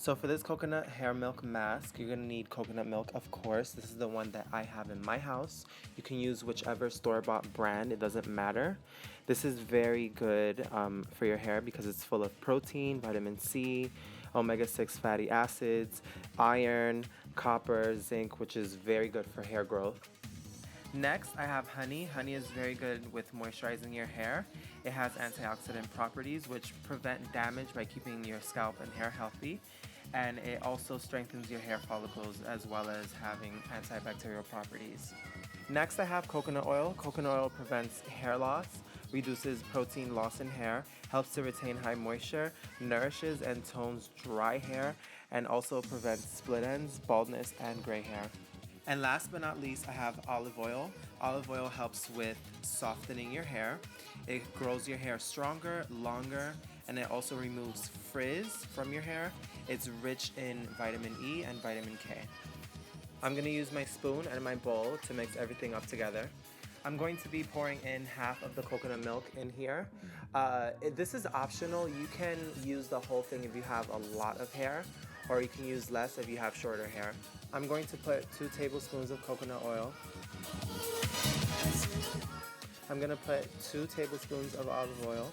So for this coconut hair milk mask, you're gonna need coconut milk, of course. This is the one that I have in my house. You can use whichever store-bought brand, it doesn't matter. This is very good for your hair because it's full of protein, vitamin C, omega-6 fatty acids, iron, copper, zinc, which is very good for hair growth. Next, I have honey. Honey is very good with moisturizing your hair. It has antioxidant properties which prevent damage by keeping your scalp and hair healthy. And it also strengthens your hair follicles as well as having antibacterial properties. Next, I have coconut oil. Coconut oil prevents hair loss, reduces protein loss in hair, helps to retain high moisture, nourishes and tones dry hair, and also prevents split ends, baldness, and gray hair. And last but not least, I have olive oil. Olive oil helps with softening your hair. It grows your hair stronger, longer, and it also removes frizz from your hair. It's rich in vitamin E and vitamin K. I'm gonna use my spoon and my bowl to mix everything up together. I'm going to be pouring in half of the coconut milk in here. This is optional. You can use the whole thing if you have a lot of hair, or you can use less if you have shorter hair. I'm going to put 2 tablespoons of coconut oil. I'm gonna put 2 tablespoons of olive oil.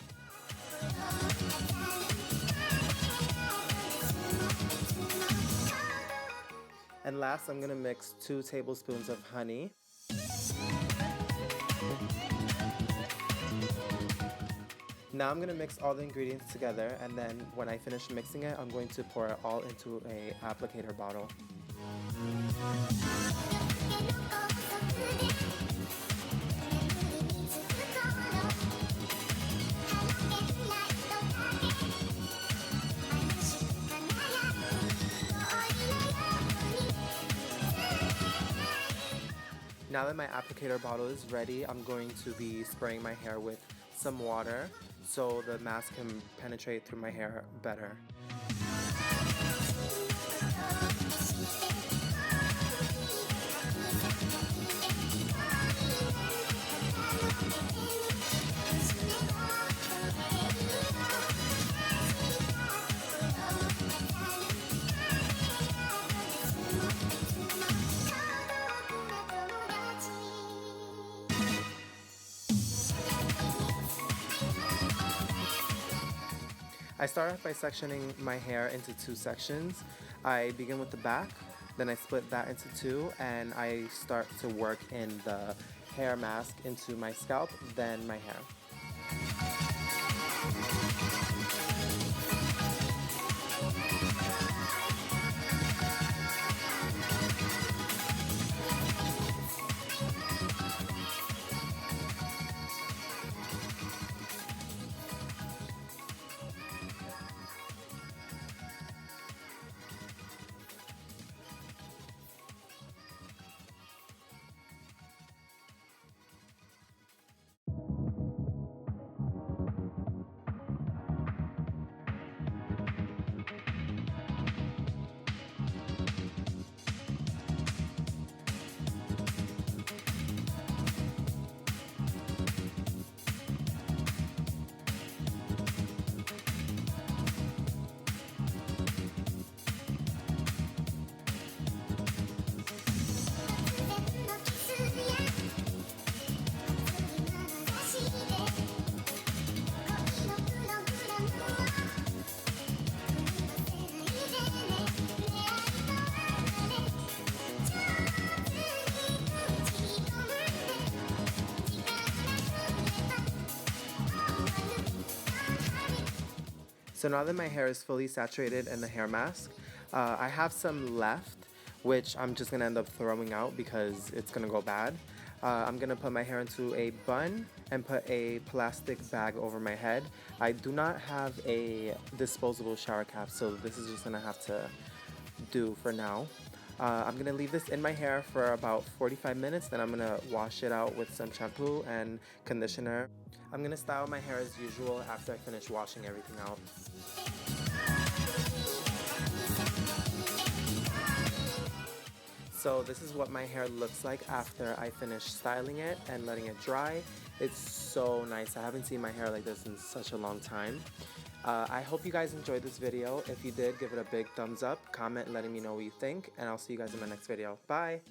And last, I'm gonna mix 2 tablespoons of honey. Now I'm gonna mix all the ingredients together, and then when I finish mixing it, I'm going to pour it all into a applicator bottle. Now that my applicator bottle is ready, I'm going to be spraying my hair with some water so the mask can penetrate through my hair better. I start off by sectioning my hair into 2 sections. I begin with the back, then I split that into 2, and I start to work in the hair mask into my scalp, then my hair. So now that my hair is fully saturated in the hair mask, I have some left, which I'm just gonna end up throwing out because it's gonna go bad. I'm gonna put my hair into a bun and put a plastic bag over my head. I do not have a disposable shower cap, so this is just gonna have to do for now. I'm gonna leave this in my hair for about 45 minutes, then I'm gonna wash it out with some shampoo and conditioner. I'm gonna style my hair as usual after I finish washing everything out. So this is what my hair looks like after I finish styling it and letting it dry. It's so nice. I haven't seen my hair like this in such a long time. I hope you guys enjoyed this video. If you did, give it a big thumbs up, comment letting me know what you think, and I'll see you guys in my next video. Bye!